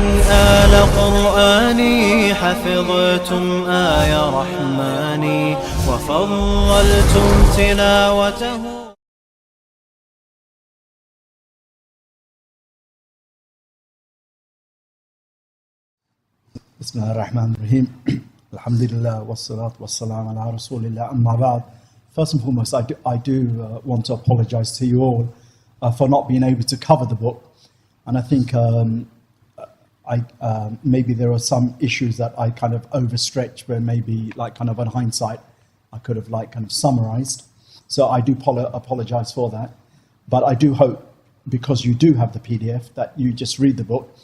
آل قرآني حفظتم آي رحماني وفضلتم تلاوته. بسم الله الرحمن الرحيم. Alhamdulillah wassalatu wassalamu ala rasulillah amma ba'd. First and foremost, I do want to apologize to you all for not being able to cover the book. And I think maybe there are some issues that I kind of overstretched, where maybe like kind of in hindsight, I could have like kind of summarized. So I do apologize for that. But I do hope, because you do have the PDF, that you just read the book.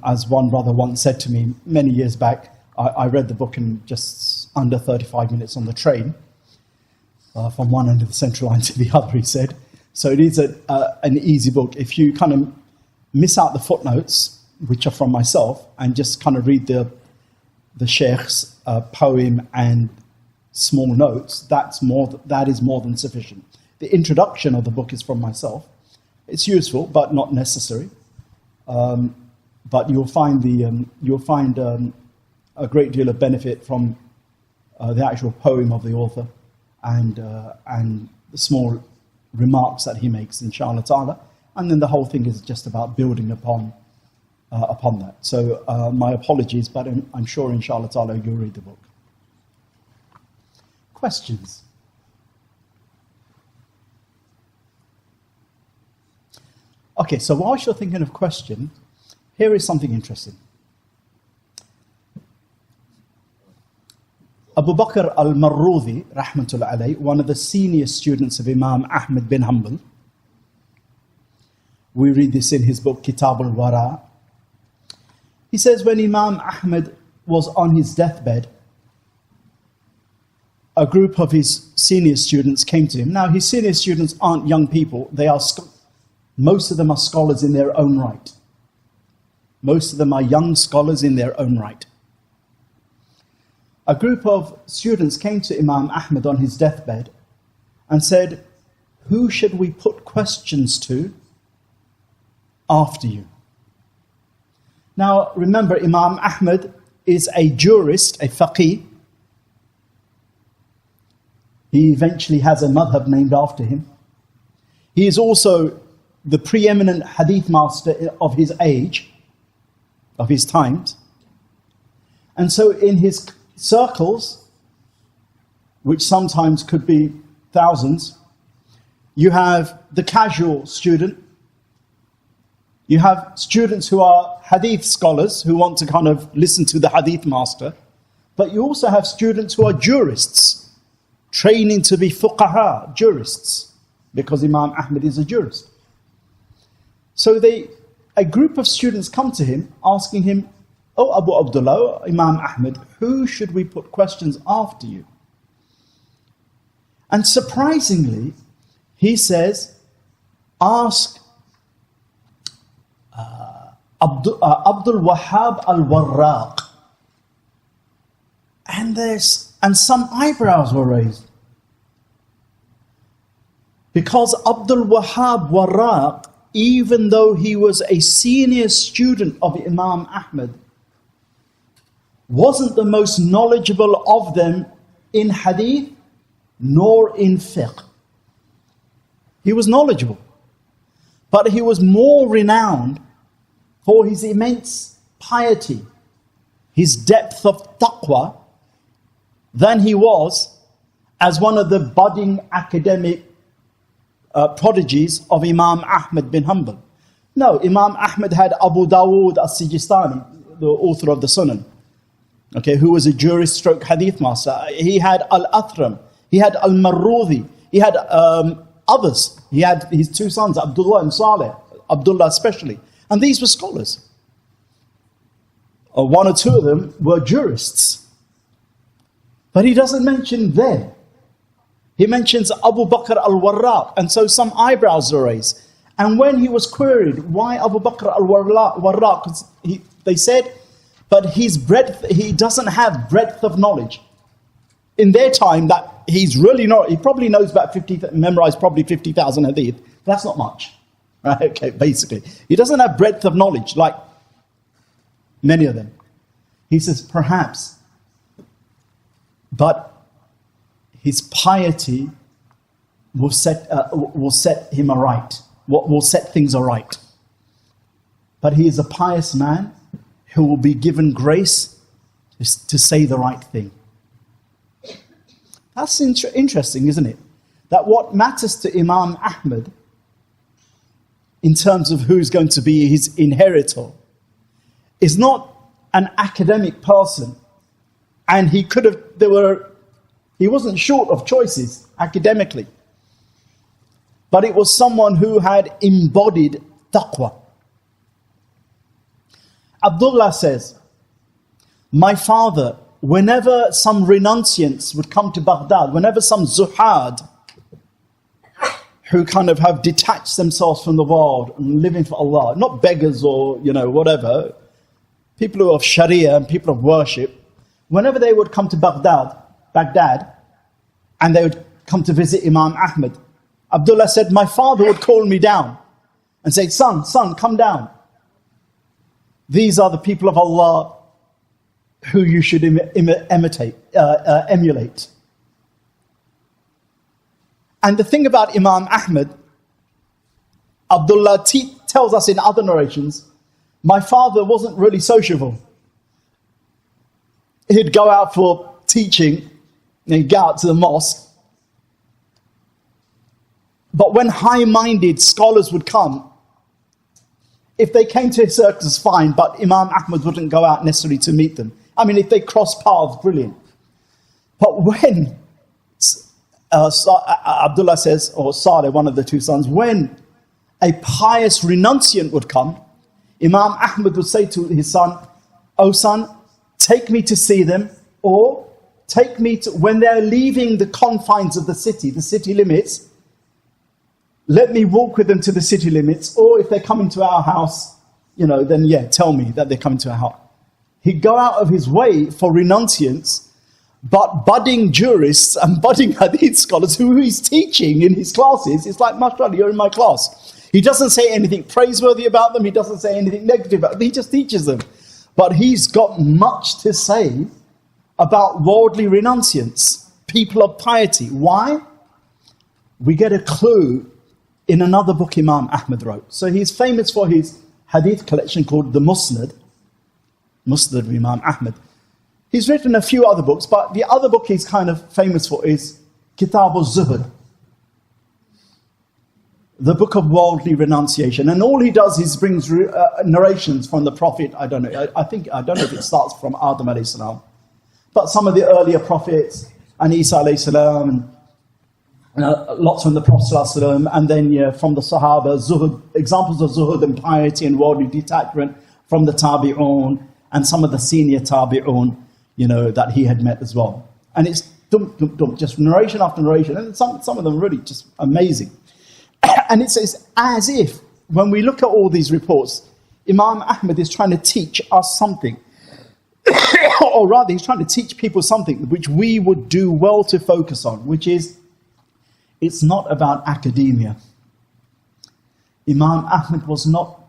As one brother once said to me many years back, I read the book in just under 35 minutes on the train, from one end of the central line to the other, he said. So it is an easy book. If you kind of miss out the footnotes, which are from myself, and just kind of read the Sheikh's poem and small notes, that is more than sufficient. The introduction of the book is from myself. It's useful, but not necessary. But you'll find a great deal of benefit from the actual poem of the author and the small remarks that he makes, inshallah ta'ala. And then the whole thing is just about building upon that. So my apologies, but I'm sure, inshallah ta'ala, you'll read the book. Questions? Okay, so whilst you're thinking of question, here is something interesting. Abu Bakr al-Marruzi, rahmatullah alayh, one of the senior students of Imam Ahmad bin Hanbal, we read this in his book Kitab al-Wara. He says when Imam Ahmad was on his deathbed, a group of his senior students came to him. Now, his senior students aren't young people. Most of them are scholars in their own right. Most of them are young scholars in their own right. A group of students came to Imam Ahmad on his deathbed and said, "Who should we put questions to after you?" Now, remember, Imam Ahmad is a jurist, a faqih. He eventually has a madhab named after him. He is also the preeminent hadith master of his age, of his times. And so in his circles, which sometimes could be thousands, you have the casual student, you have students who are hadith scholars who want to kind of listen to the hadith master, but you also have students who are jurists, training to be fuqaha, jurists, because Imam Ahmad is a jurist. So a group of students come to him asking him, "Oh, Abu Abdullah, Imam Ahmad, who should we put questions after you?" And surprisingly, he says, "Ask Abdul Wahhab al-Warraq." And some eyebrows were raised. Because Abdul Wahhab Warraq, even though he was a senior student of Imam Ahmad, wasn't the most knowledgeable of them in hadith nor in fiqh. He was knowledgeable, but he was more renowned for his immense piety, his depth of taqwa, than he was as one of the budding academic prodigies of Imam Ahmad bin Hanbal. No, Imam Ahmad had Abu Dawood as-Sijistani, the author of the Sunan, who was a jurist stroke hadith master. He had Al-Athram, he had Al-Marruzi, he had others. He had his two sons, Abdullah and Saleh, Abdullah especially. And these were scholars. One or two of them were jurists. But he doesn't mention them. He mentions Abu Bakr al-Warraq, and so some eyebrows are raised. And when he was queried, why Abu Bakr al-Warraq, they said, but his breadth, he doesn't have breadth of knowledge. In their time, that he's really not, he probably knows about memorized probably 50,000 hadith. That's not much. Right? Okay, basically. He doesn't have breadth of knowledge like many of them. He says, perhaps, but his piety will set him aright, will set things aright. But he is a pious man who will be given grace to say the right thing. That's interesting, isn't it? That what matters to Imam Ahmad in terms of who's going to be his inheritor is not an academic person. And he wasn't short of choices academically. But it was someone who had embodied taqwa. Abdullah says, my father, whenever some renunciants would come to Baghdad, whenever some zuhad who kind of have detached themselves from the world and living for Allah, not beggars or, whatever, people who are of Sharia and people of worship, whenever they would come to Baghdad, and they would come to visit Imam Ahmad, Abdullah said, my father would call me down and say, son, come down. These are the people of Allah who you should emulate. And the thing about Imam Ahmad, Abdullah tells us in other narrations, my father wasn't really sociable. He'd go out for teaching, and he'd go out to the mosque. But when high-minded scholars would come, if they came to his circles, fine, but Imam Ahmad wouldn't go out necessarily to meet them. I mean, if they crossed paths, brilliant. But when, Abdullah says, or Saleh, one of the two sons, when a pious renunciant would come, Imam Ahmad would say to his son, oh son, take me to see them, or take me to, when they're leaving the confines of the city limits, let me walk with them to the city limits, or if they're coming to our house, then tell me that they're coming to our house. He'd go out of his way for renunciants, but budding jurists and budding hadith scholars who he's teaching in his classes, it's like, mashallah, you're in my class. He doesn't say anything praiseworthy about them, he doesn't say anything negative about them, he just teaches them. But he's got much to say about worldly renunciants, people of piety. Why? We get a clue in another book Imam Ahmad wrote. So he's famous for his hadith collection called the Musnad of Imam Ahmad. He's written a few other books, but the other book he's kind of famous for is Kitab al-Zuhd, the book of worldly renunciation. And all he does is brings narrations from the Prophet. I don't know if it starts from Adam alayhi salam, but some of the earlier prophets, and Isa alayhi salam, and lots from the Prophet ﷺ, and then from the Sahaba, zuhud, examples of zuhud and piety and worldly detachment from the Tabi'un, and some of the senior Tabi'un, that he had met as well. And it's just narration after narration, and some of them really just amazing. And it's as if, when we look at all these reports, Imam Ahmad is trying to teach us something. Or rather, he's trying to teach people something which we would do well to focus on, which is, it's not about academia. Imam Ahmad was not,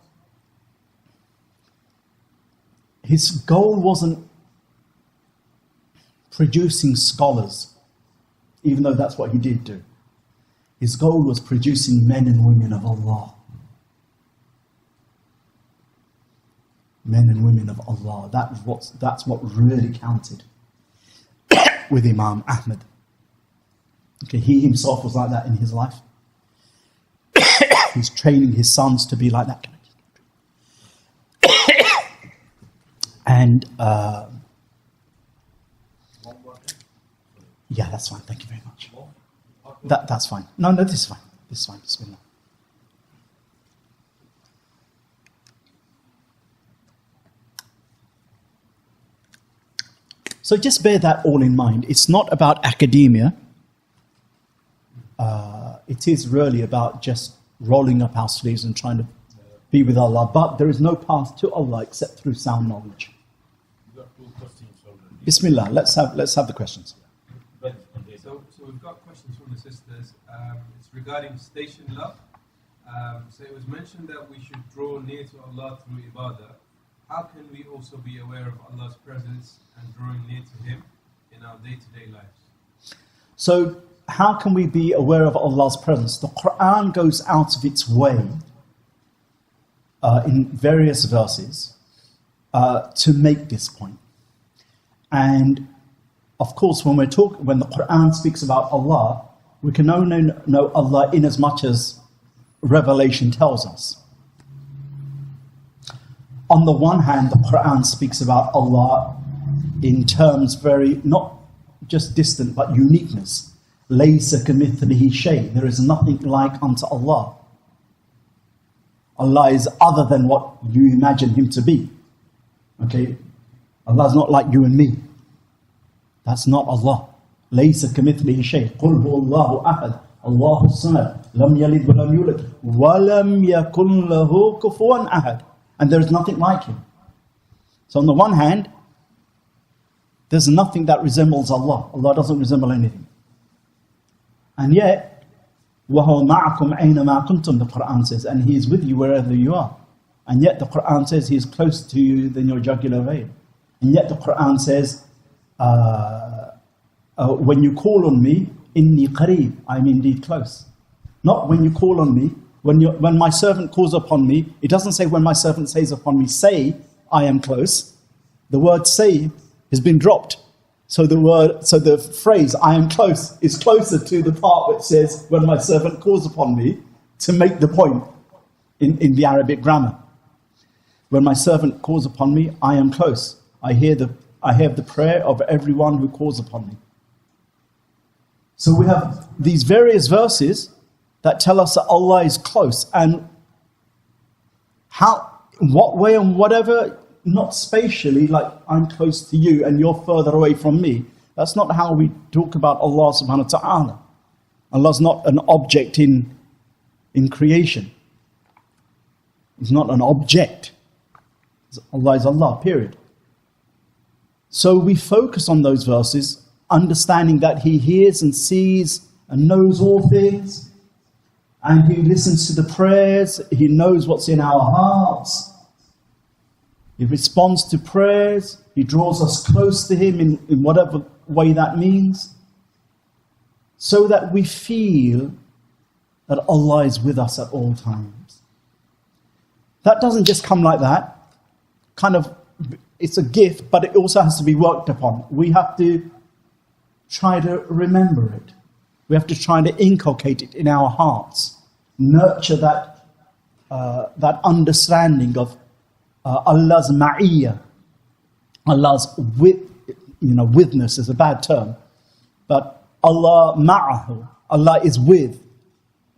his goal wasn't producing scholars, even though that's what he did do. His goal was producing men and women of Allah. Men and women of Allah. That's what really counted with Imam Ahmad. Okay, he himself was like that in his life. He's training his sons to be like that. And yeah, that's fine. Thank you very much. That's fine. No, this is fine. This is fine. Bismillah. So just bear that all in mind. It's not about academia. It is really about just rolling up our sleeves and trying to be with Allah. But there is no path to Allah except through sound knowledge. We've got 2 questions already. Bismillah. Let's have the questions. So we've got questions from the sisters. It's regarding station love. So it was mentioned that we should draw near to Allah through ibadah. how can we also be aware of Allah's presence and drawing near to Him in our day-to-day lives? So, how can we be aware of Allah's presence? The Quran goes out of its way in various verses to make this point. And of course, when the Quran speaks about Allah, we can only know Allah in as much as Revelation tells us. On the one hand, the Quran speaks about Allah in terms very, not just distant, but uniqueness. Laysa kamithlihi shay. There is nothing like unto Allah. Allah is other than what you imagine Him to be. Okay? Allah is not like you and me. That's not Allah. Laysa kamithlihi shay. Qul huwallahu ahad. Allahu samad. Lam yalid wa lam yulad. Wa lam yakun lahu kufuwan ahad. And there is nothing like Him. So on the one hand, there's nothing that resembles Allah. Allah doesn't resemble anything. And yet, وَهُوَ مَعَكُمْ أَيْنَمَا كُنْتُمْ, the Quran says, and He is with you wherever you are. And yet the Quran says He is closer to you than your jugular vein. And yet the Quran says, when you call on me, inni qareeb, I'm indeed close. Not when you call on me, when my servant calls upon me, it doesn't say when my servant says upon me, say, I am close. The word say has been dropped. So the phrase, I am close, is closer to the part which says, when my servant calls upon me, to make the point in the Arabic grammar. When my servant calls upon me, I am close. I have the prayer of everyone who calls upon me. So we have these various verses that tell us that Allah is close. And how, in what way and whatever, not spatially, like I'm close to you and you're further away from me. That's not how we talk about Allah subhanahu wa ta'ala. Allah's not an object in creation. He's not an object. Allah is Allah, period. So we focus on those verses, understanding that He hears and sees and knows all things, and He listens to the prayers, He knows what's in our hearts. He responds to prayers, He draws us close to Him in whatever way that means, so that we feel that Allah is with us at all times. That doesn't just come like that. It's a gift, but it also has to be worked upon. We have to try to remember it. We have to try to inculcate it in our hearts, nurture that understanding of Allah's ma'iyyah. Allah's withness is a bad term, but Allah ma'ahu, Allah is with.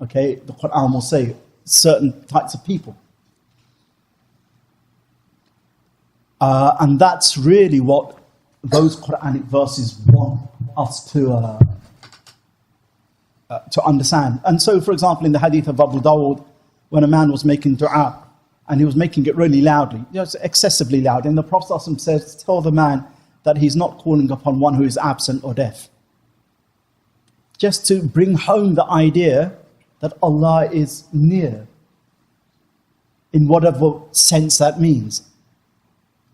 Okay, the Quran will say certain types of people. And that's really what those Quranic verses want us to understand. And so, for example, in the hadith of Abu Dawud, when a man was making dua, and he was making it really loudly, excessively loud, and the Prophet ﷺ says, tell the man that he's not calling upon one who is absent or deaf. Just to bring home the idea that Allah is near, in whatever sense that means.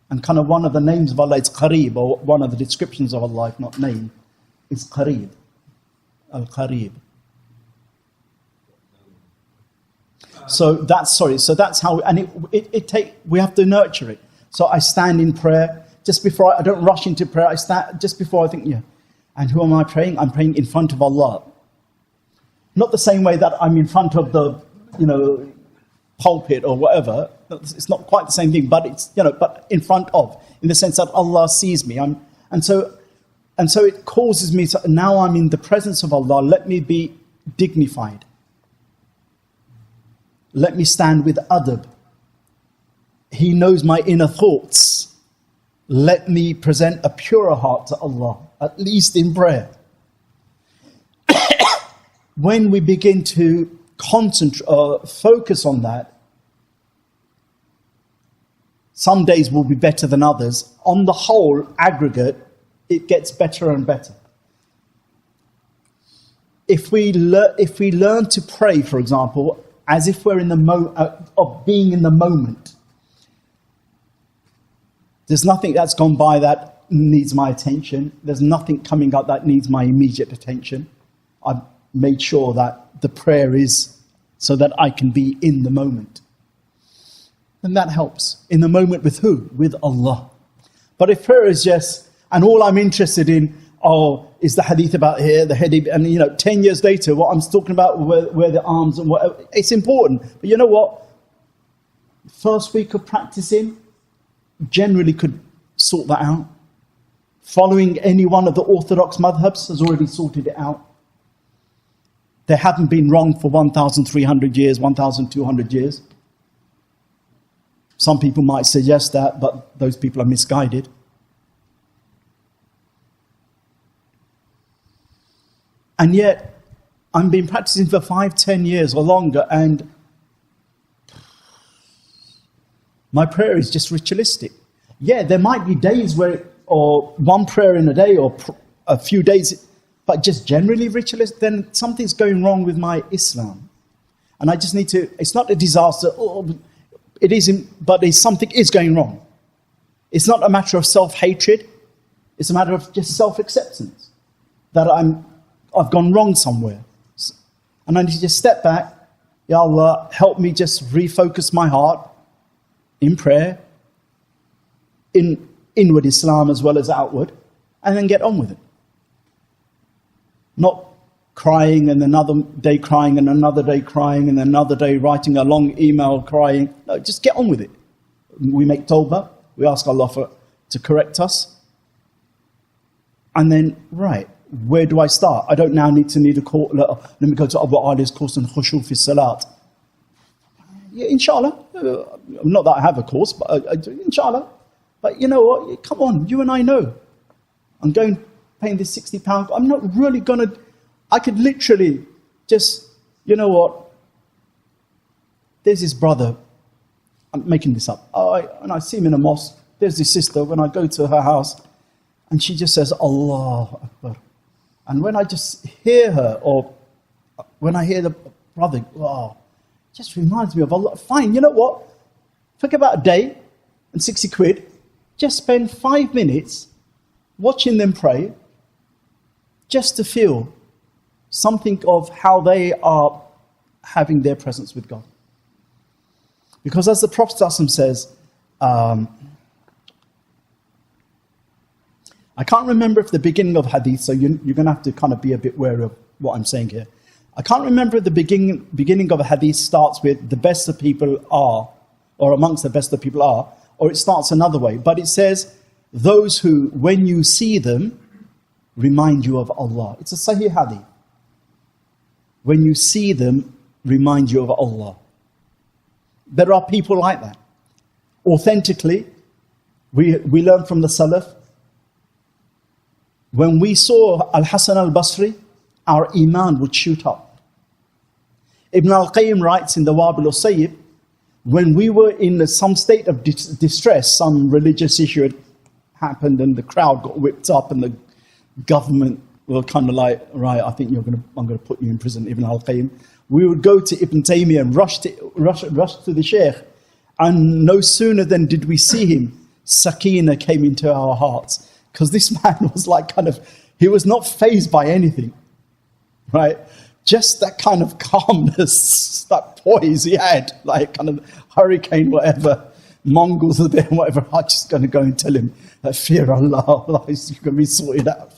And kind of one of the names of Allah is Qareeb, or one of the descriptions of Allah, if not name, is Qareeb. Al-Qareeb. So that's how, and we have to nurture it. So I stand in prayer, just before, I don't rush into prayer, I stand, just before I think, and who am I praying? I'm praying in front of Allah. Not the same way that I'm in front of the, pulpit or whatever. It's not quite the same thing, but it's, but in front of, in the sense that Allah sees me. And so it causes me to, now I'm in the presence of Allah, let me be dignified. Let me stand with adab. He knows my inner thoughts. Let me present a purer heart to Allah, at least in prayer. When we begin to focus on that, some days will be better than others. On the whole, aggregate, it gets better and better. If we learn to pray, for example, as if we're in the of being in the moment, There's nothing that's gone by that needs my attention. There's nothing coming up that needs my immediate attention. I've made sure that the prayer is so that I can be in the moment. And that helps. In the moment with who? With Allah. But if prayer is just, and all I'm interested in, is the hadith about here, the hadith, and 10 years later, what I'm talking about, where the arms and whatever, it's important. But you know what? First week of practicing, generally could sort that out. Following any one of the orthodox madhabs has already sorted it out. They haven't been wrong for 1,300 years, 1,200 years. Some people might suggest that, but those people are misguided. And yet, I've been practicing for 5, 10 years or longer, and my prayer is just ritualistic. Yeah, there might be days where, or one prayer in a day, or a few days, but just generally ritualistic, then something's going wrong with my Islam. And I just need to, it's not a disaster, it isn't, but something is going wrong. It's not a matter of self-hatred, it's a matter of just self-acceptance, that I've gone wrong somewhere. And I need to just step back. Ya Allah, help me just refocus my heart in prayer, in inward Islam as well as outward, and then get on with it. Not crying and another day crying and another day crying and another day writing a long email crying. No, just get on with it. We make tawbah. We ask Allah to correct us. And then, right, where do I start? I don't now need a course. Let me go to Abu Ali's course on Khushu fi Salat. Yeah, inshallah. Not that I have a course, but inshallah. But you know what? Come on, you and I know. I'm paying this £60. I'm not really going to... I could literally just... You know what? There's this brother. I'm making this up. And I see him in a mosque. There's this sister. When I go to her house, and she just says, Allah Akbar. And when I just hear her, or when I hear the brother, wow, just reminds me of Allah. Fine, you know what? Forget about a day and 60 quid. Just spend 5 minutes watching them pray, just to feel something of how they are having their presence with God. Because as the Prophet ﷺ says, I can't remember if the beginning of hadith, so you're going to have to kind of be a bit wary of what I'm saying here. I can't remember if the beginning of a hadith starts with the best of people are, or amongst the best of people are, or it starts another way. But it says, those who, when you see them, remind you of Allah. It's a Sahih hadith. When you see them, remind you of Allah. There are people like that. Authentically, we learn from the Salaf. When we saw Al-Hasan al-Basri, our iman would shoot up. Ibn al-Qayyim writes in the Wabil al-Sayyib, when we were in some state of distress, some religious issue had happened and the crowd got whipped up and the government were kind of like, right, I think I'm going to put you in prison, Ibn al-Qayyim. We would go to Ibn Taymiyyah and rush to the Shaykh. And no sooner than did we see him, Sakina came into our hearts. Because this man was like he was not fazed by anything, right? Just that kind of calmness, that poise he had, like kind of hurricane, whatever, Mongols are there, whatever. I'm just going to go and tell him that fear Allah, Allah is going to be sorted out.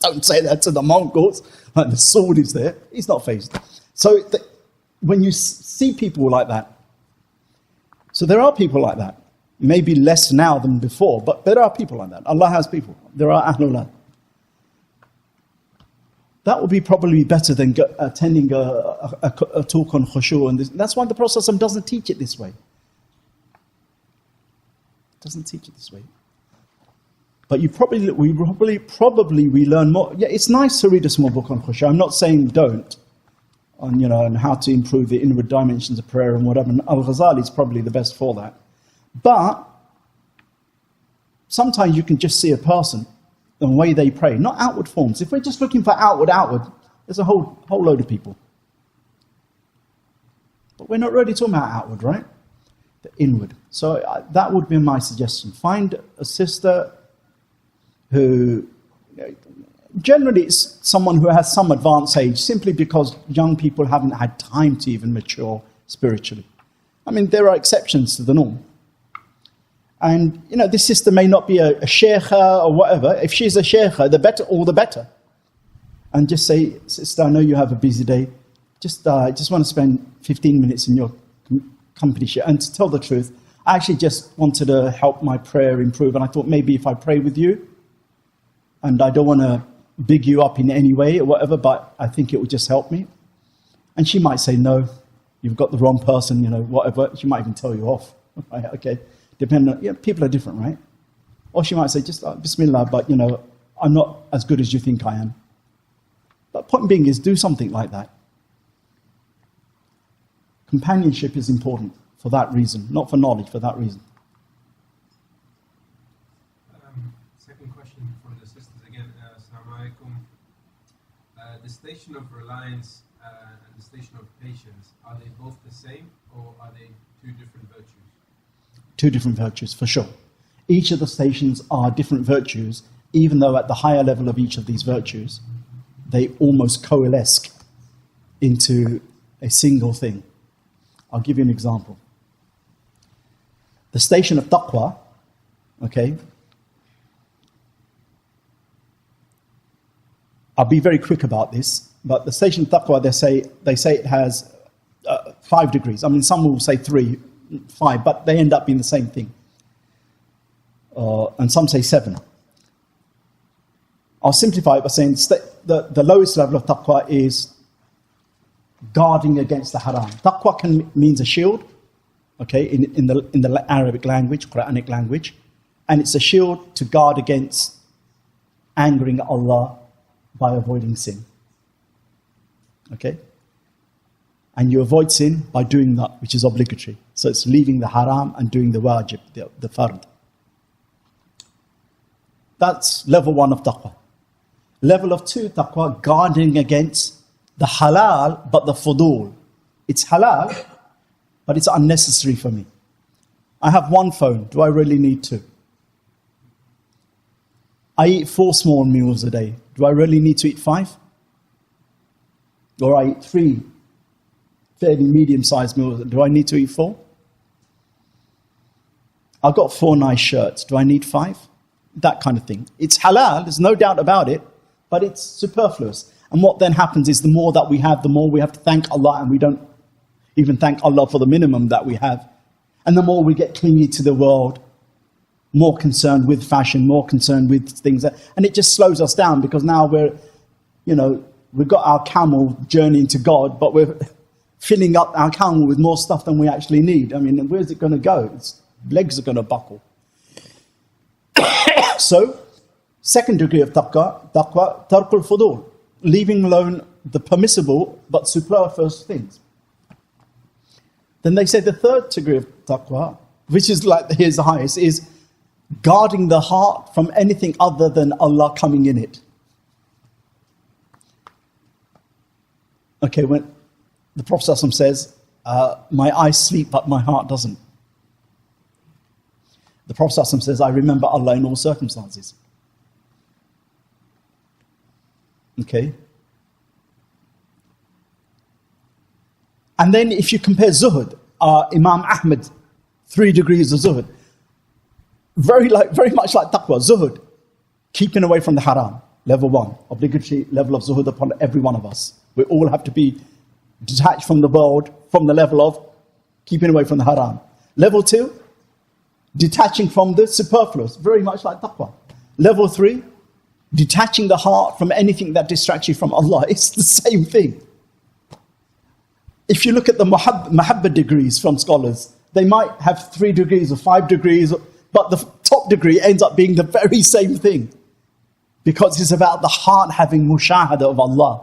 Don't say that to the Mongols. Like the sword is there. He's not fazed. So when you see people like that, so there are people like that. Maybe less now than before, but there are people like that. Allah has people. There are Ahlullah. That would be probably better than attending a talk on khushu. And that's why the Prophet ﷺ doesn't teach it this way. Doesn't teach it this way. But we learn more. Yeah, it's nice to read a small book on khushu. I'm not saying don't. On how to improve the inward dimensions of prayer and whatever. And Al-Ghazali is probably the best for that. But sometimes you can just see a person, the way they pray, not outward forms. If we're just looking for outward, there's a whole load of people. But we're not really talking about outward, right? the inward. So that would be my suggestion. Find a sister who, generally it's someone who has some advanced age, simply because young people haven't had time to even mature spiritually. I mean, there are exceptions to the norm. And, this sister may not be a sheikha or whatever. If she's a sheikha, the better, all the better. And just say, sister, I know you have a busy day. Just want to spend 15 minutes in your company. And to tell the truth, I actually just wanted to help my prayer improve. And I thought maybe if I pray with you, and I don't want to big you up in any way or whatever, but I think it would just help me. And she might say, no, you've got the wrong person, whatever. She might even tell you off. Right? Okay. Depending on, people are different, right? Or she might say, just Bismillah, but, I'm not as good as you think I am. But point being is, do something like that. Companionship is important for that reason, not for knowledge, for that reason. Second question from the sisters again. Assalamu alaikum. The station of reliance and the station of patience, are they both the same, or are they two different virtues? Two different virtues, for sure. Each of the stations are different virtues, even though at the higher level of each of these virtues, they almost coalesce into a single thing. I'll give you an example. The station of taqwa, okay? I'll be very quick about this, but the station of taqwa, they say it has 5 degrees. I mean, some will say 3, 5, but they end up being the same thing. And some say 7. I'll simplify it by saying the lowest level of taqwa is guarding against the haram. Taqwa means a shield, okay, in the Arabic language, Quranic language, and it's a shield to guard against angering Allah by avoiding sin. Okay? And you avoid sin by doing that, which is obligatory. So it's leaving the haram and doing the wajib, the fard. That's level 1 of taqwa. Level of 2 taqwa, guarding against the halal, but the fudul. It's halal, but it's unnecessary for me. I have 1 phone. Do I really need 2? I eat 4 small meals a day. Do I really need to eat 5? Or I eat 3 fairly medium-sized meals. Do I need to eat 4? I've got 4 nice shirts. Do I need 5? That kind of thing. It's halal, there's no doubt about it, but it's superfluous. And what then happens is the more that we have, the more we have to thank Allah, and we don't even thank Allah for the minimum that we have. And the more we get clingy to the world, more concerned with fashion, more concerned with things. And it just slows us down, because now we've got our camel journeying to God, but we're filling up our camel with more stuff than we actually need. I mean, where's it going to go? Its legs are going to buckle. So, second degree of taqwa, tarkul fudul, leaving alone the permissible but superfluous things. Then they say the third degree of taqwa, which is here's the highest, is guarding the heart from anything other than Allah coming in it. Okay, when the Prophet ﷺ says, my eyes sleep but my heart doesn't. The Prophet ﷺ says, I remember Allah in all circumstances. Okay? And then if you compare zuhud, Imam Ahmad, 3 degrees of zuhud, very much like taqwa, zuhud, keeping away from the haram, level 1, obligatory level of zuhud upon every one of us. We all have to be detached from the world, from the level of keeping away from the haram. Level 2, detaching from the superfluous, very much like taqwa. Level 3, detaching the heart from anything that distracts you from Allah. It's the same thing. If you look at the mahabba degrees from scholars, they might have 3 degrees or 5 degrees, but the top degree ends up being the very same thing. Because it's about the heart having mushahada of Allah.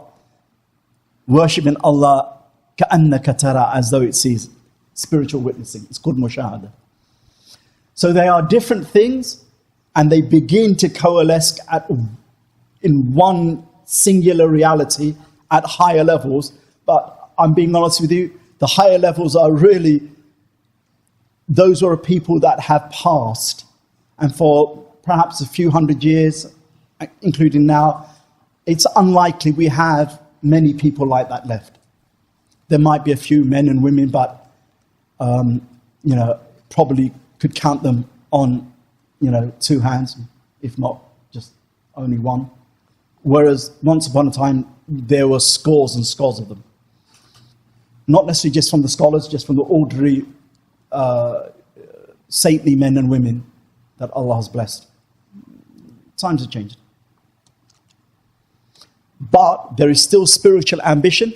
Worshipping Allah ka'annaka tara, as though it sees. Spiritual witnessing. It's called mushahada. So they are different things, and they begin to coalesce in one singular reality at higher levels. But I'm being honest with you, the higher levels are really those are people that have passed. And for perhaps a few hundred years, including now, it's unlikely we have many people like that left. There might be a few men and women, but, probably could count them on, 2 hands, if not just only one. Whereas once upon a time, there were scores and scores of them. Not necessarily just from the scholars, just from the ordinary, saintly men and women that Allah has blessed. Times have changed. But there is still spiritual ambition,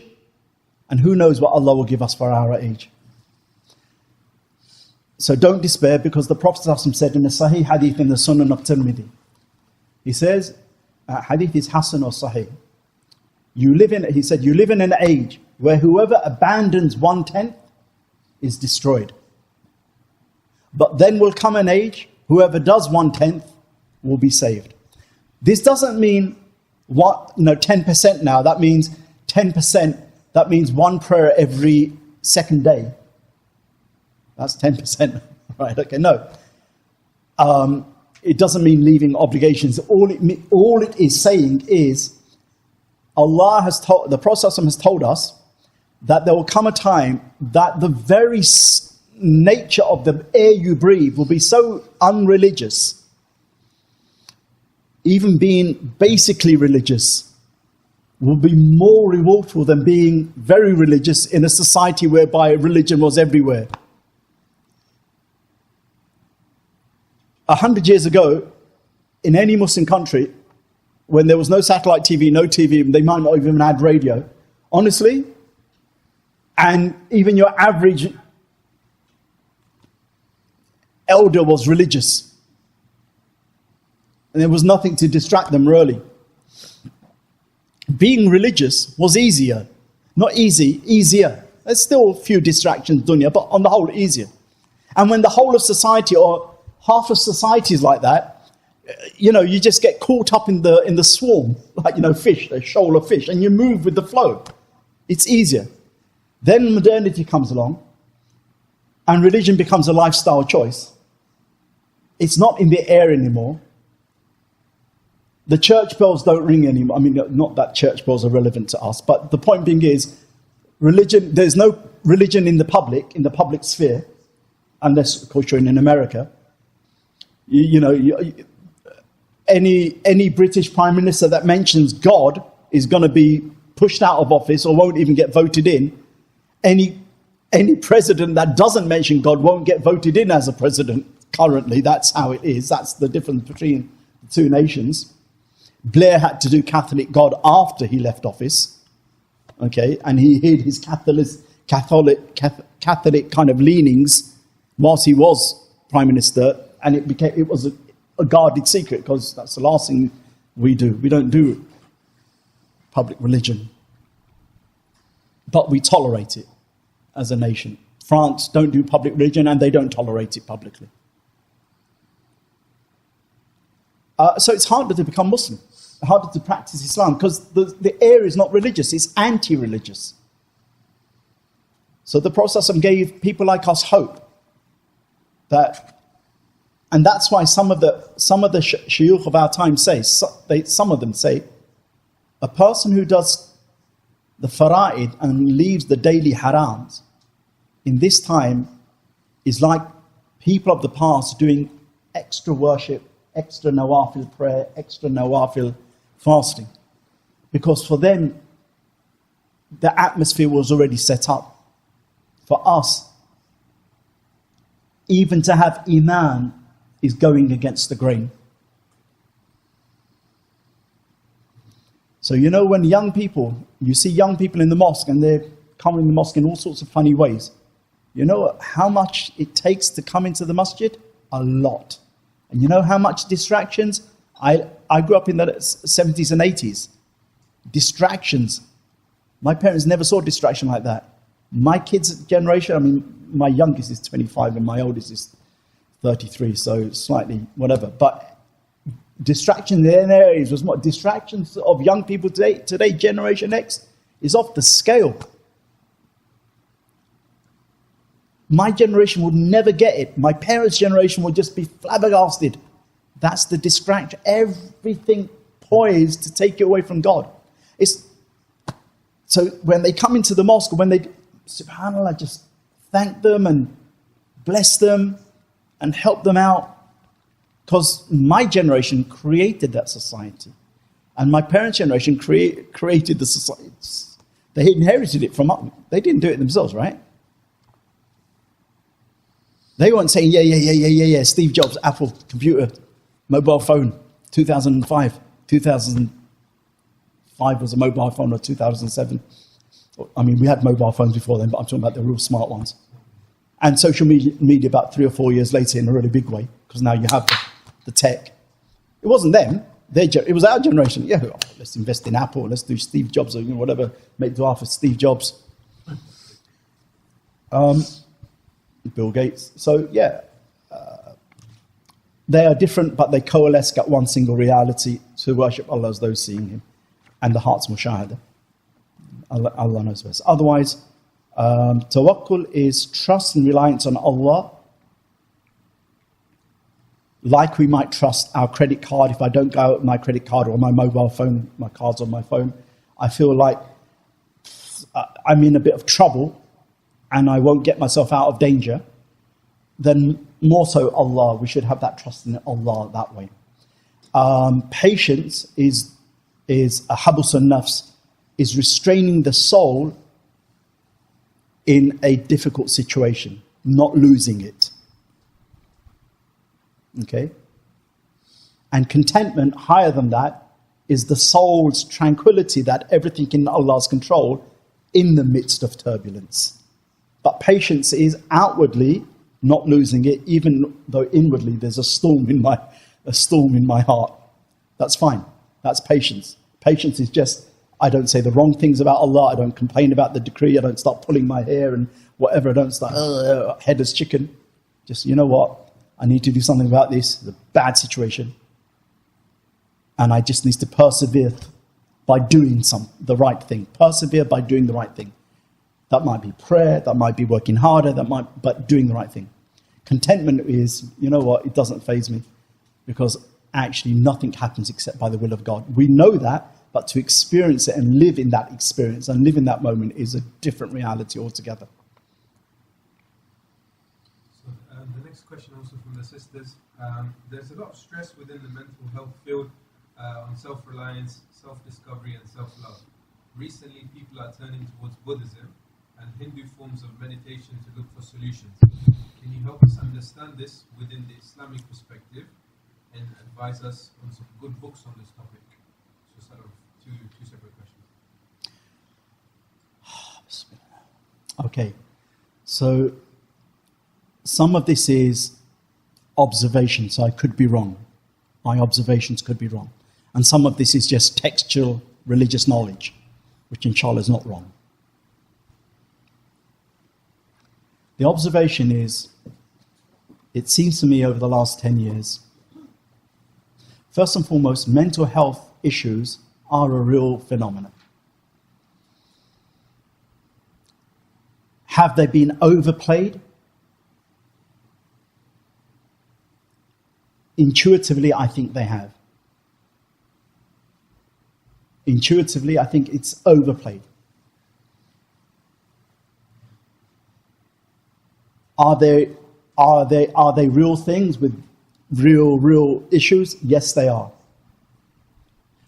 and who knows what Allah will give us for our age. So don't despair, because the Prophet ﷺ said in the Sahih Hadith in the Sunan of Tirmidhi, he says, Hadith is Hasan or Sahih. He said, you live in an age where whoever abandons 1/10 is destroyed. But then will come an age, whoever does 1/10 will be saved. This doesn't mean 10% now. That means 10%. That means one prayer every second day. That's 10%, right? Okay, no. It doesn't mean leaving obligations. All it is saying is, the Prophet has told us that there will come a time that the very nature of the air you breathe will be so unreligious. Even being basically religious will be more rewardful than being very religious in a society whereby religion was everywhere. 100 years ago, in any Muslim country, when there was no satellite TV, no TV, they might not even had radio, honestly, and even your average elder was religious. And there was nothing to distract them, really. Being religious was easier. Not easy, easier. There's still a few distractions, dunya, but on the whole, easier. And when the whole of society, or half of society is like that, you just get caught up in the swarm, like, fish, a shoal of fish, and you move with the flow. It's easier. Then modernity comes along, and religion becomes a lifestyle choice. It's not in the air anymore. The church bells don't ring anymore. I mean, not that church bells are relevant to us, but the point being is, there's no religion in the public sphere, unless, of course, you're in America. Any British Prime Minister that mentions God is going to be pushed out of office or won't even get voted in. Any president that doesn't mention God won't get voted in as a president currently. That's how it is. That's the difference between the two nations. Blair had to do Catholic God after he left office. Okay, and he hid his Catholic kind of leanings whilst he was Prime Minister, and it was a guarded secret, because that's the last thing we do. We don't do public religion, but we tolerate it as a nation. France don't do public religion, and they don't tolerate it publicly. So it's harder to become Muslim, harder to practice Islam, because the air is not religious, it's anti-religious. So the Prophet gave people like us hope. And that's why some of the shuyukh of our time say, some of them say, a person who does the fara'id and leaves the daily harams in this time is like people of the past doing extra worship, extra nawafil prayer, extra nawafil fasting. Because for them, the atmosphere was already set up. For us, even to have iman is going against the grain. So when you see young people in the mosque, and they're coming in the mosque in all sorts of funny ways. You know how much it takes to come into the masjid? A lot. And you know how much distractions? I grew up in the 70s and 80s. Distractions. My parents never saw distraction like that. My kids' generation, my youngest is 25 and my oldest is 33, so slightly whatever. But distraction in their areas was what distractions of young people today, Generation X, is off the scale. My generation would never get it. My parents' generation would just be flabbergasted. That's the distraction. Everything poised to take you away from God. So when they come into the mosque, when they, subhanAllah, just thank them and bless them and help them out. Because my generation created that society. And my parents' generation created the society. They inherited it from us. They didn't do it themselves, right? They weren't saying, yeah, Steve Jobs, Apple, computer, mobile phone, 2005. 2005 was a mobile phone, or 2007. I mean, we had mobile phones before then, but I'm talking about the real smart ones. And social media about 3 or 4 years later in a really big way, because now you have the tech. It wasn't them. It was our generation. Yeah, let's invest in Apple. Let's do Steve Jobs or whatever. Make dua for Steve Jobs. Bill Gates. So, yeah. They are different, but they coalesce at one single reality, to worship Allah as those seeing Him. And the heart's mushahada. Allah knows best. Otherwise, tawakkul is trust and reliance on Allah, like we might trust our credit card. If I don't go out with my credit card or my mobile phone, my card's on my phone, I feel like I'm in a bit of trouble and I won't get myself out of danger. Then more so Allah, we should have that trust in Allah that way. Patience is a habus an-nafs, is restraining the soul in a difficult situation, not losing it. Okay? And contentment, higher than that, is the soul's tranquility that everything in Allah's control in the midst of turbulence. But patience is outwardly not losing it, even though inwardly there's a storm in my heart. That's fine. That's patience. Patience is just, I don't say the wrong things about Allah. I don't complain about the decree. I don't start pulling my hair and whatever. I don't start head as chicken. Just, you know what? I need to do something about this. It's a bad situation. And I just need to persevere by doing the right thing. Persevere by doing the right thing. That might be prayer. That might be working harder. But doing the right thing. Contentment is, you know what? It doesn't faze me. Because actually nothing happens except by the will of God. We know that. But to experience it and live in that experience and live in that moment is a different reality altogether. So the next question also from the sisters. There's a lot of stress within the mental health field on self-reliance, self-discovery and self-love. Recently, people are turning towards Buddhism and Hindu forms of meditation to look for solutions. Can you help us understand this within the Islamic perspective and advise us on some good books on this topic? So sort of two separate questions. Okay, so some of this is observation, so I could be wrong. My observations could be wrong. And some of this is just textual religious knowledge, which inshallah is not wrong. The observation is, it seems to me over the last 10 years, first and foremost, mental health issues are a real phenomenon. Have they been overplayed? Intuitively, I think they have. Intuitively, I think it's overplayed. Are they real things with real issues? Yes, they are.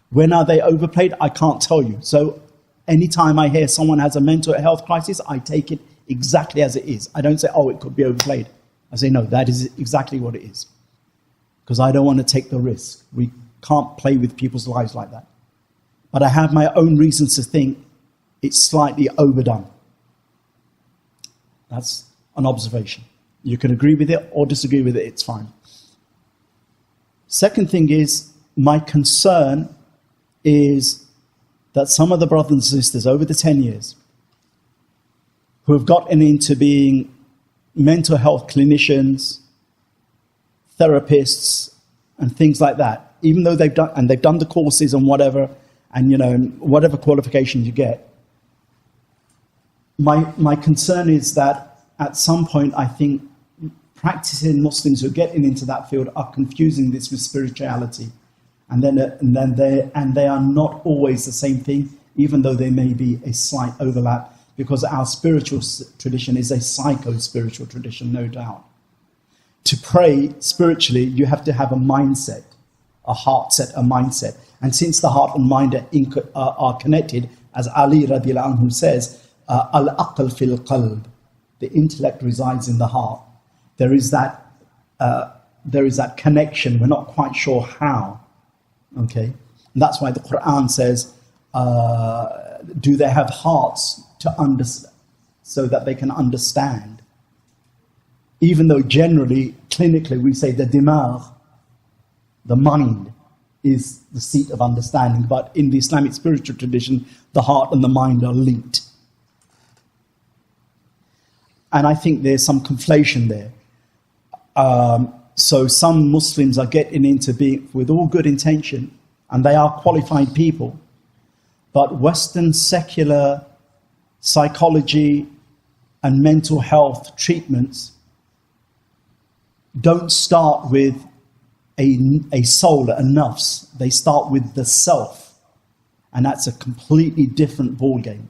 When are they overplayed? I can't tell you. So anytime I hear someone has a mental health crisis, I take it exactly as it is. I don't say, oh, it could be overplayed. I say, no, that is exactly what it is. Because I don't want to take the risk. We can't play with people's lives like that. But I have my own reasons to think it's slightly overdone. That's an observation. You can agree with it or disagree with it, it's fine. Second thing is, my concern is that some of the brothers and sisters over the 10 years who have gotten into being mental health clinicians, therapists, and things like that, even though they've done the courses and whatever, and whatever qualifications you get, my concern is that at some point, I think practicing Muslims who are getting into that field are confusing this with spirituality, and they are not always the same thing, even though there may be a slight overlap, because our spiritual tradition is a psycho-spiritual tradition, no doubt. To pray spiritually, you have to have a mindset, a heart set, a mindset. And since the heart and mind are connected, as Ali radiallahu anhu says, al-aql fil qalb, the intellect resides in the heart. There is that connection. We're not quite sure how. Okay, and that's why the Quran says, "Do they have hearts to understand, so that they can understand?" Even though generally, clinically, we say the dimagh, the mind, is the seat of understanding. But in the Islamic spiritual tradition, the heart and the mind are linked. And I think there's some conflation there. So some Muslims are getting into being, with all good intention, and they are qualified people, but Western secular psychology and mental health treatments don't start with a soul, a nafs. They start with the self, and that's a completely different ballgame.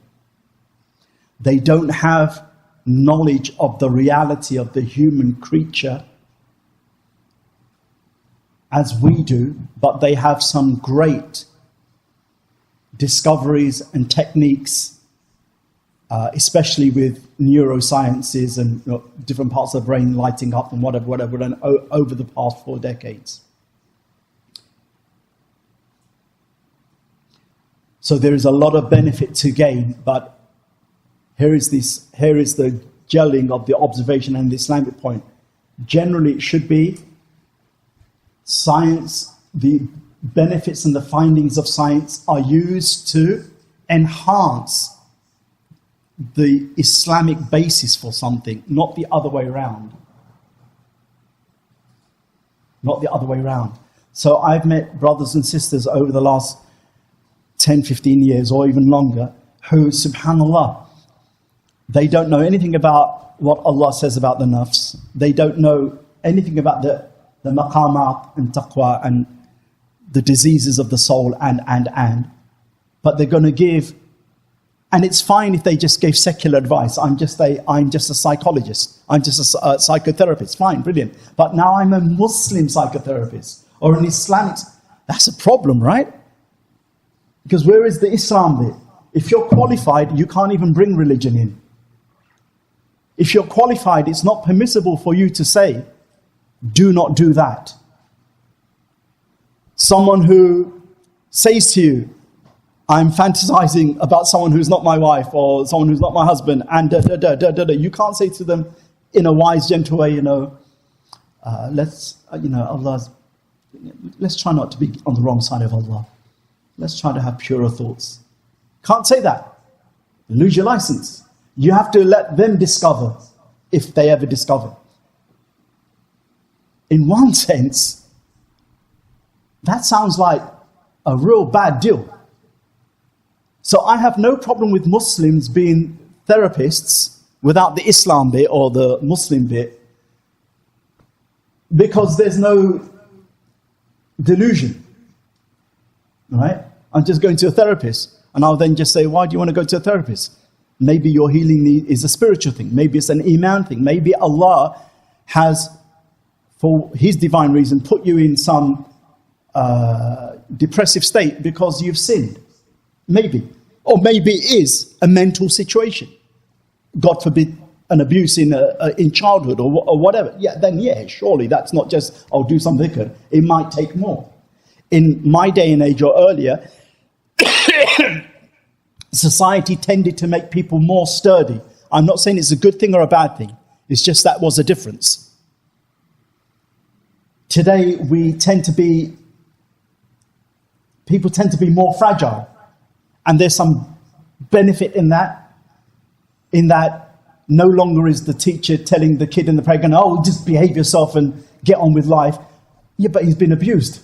They don't have knowledge of the reality of the human creature as we do, but they have some great discoveries and techniques, especially with neurosciences and different parts of the brain lighting up and whatever, and over the past 4 decades. So there is a lot of benefit to gain, but here is the gelling of the observation and the Islamic point. Generally, it should be science, the benefits and the findings of science are used to enhance the Islamic basis for something, not the other way around. Not the other way around. So I've met brothers and sisters over the last 10, 15 years or even longer who, subhanAllah, they don't know anything about what Allah says about the nafs. They don't know anything about the maqamat and taqwa and the diseases of the soul and. But they're going to give, and it's fine if they just gave secular advice. I'm just a psychologist. I'm just a psychotherapist. Fine, brilliant. But now I'm a Muslim psychotherapist or an Islamic. That's a problem, right? Because where is the Islam bit? If you're qualified, you can't even bring religion in. If you're qualified, it's not permissible for you to say, do not do that. Someone who says to you, I'm fantasizing about someone who's not my wife or someone who's not my husband, and you can't say to them in a wise, gentle way, let's try not to be on the wrong side of Allah. Let's try to have purer thoughts. Can't say that. Lose your license. You have to let them discover, if they ever discover. In one sense, that sounds like a real bad deal. So I have no problem with Muslims being therapists without the Islam bit or the Muslim bit, because there's no delusion. Right? I'm just going to a therapist, and I'll then just say, why do you want to go to a therapist? Maybe your healing need is a spiritual thing. Maybe it's an iman thing. Maybe Allah has, for His divine reason, put you in some depressive state because you've sinned. Maybe. Or maybe it is a mental situation. God forbid, an abuse in childhood or whatever. Yeah, surely that's not just, do some dhikr. It might take more. In my day and age or earlier, society tended to make people more sturdy. I'm not saying it's a good thing or a bad thing. It's just that was a difference. Today, people tend to be more fragile. And there's some benefit in that no longer is the teacher telling the kid in the playground, just behave yourself and get on with life. Yeah, but he's been abused.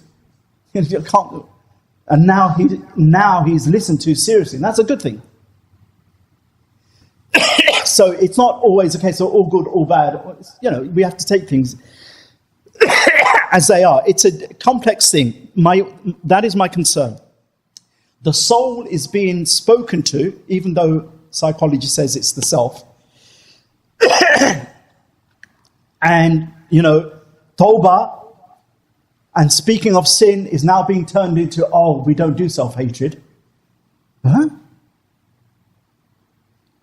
And now he's listened to seriously. And that's a good thing. So it's not always a case of all good, all bad. You know, we have to take things as they are. It's a complex thing. That is my concern. The soul is being spoken to, even though psychology says it's the self. And, you know, tawbah and speaking of sin is now being turned into, oh, we don't do self-hatred. Huh?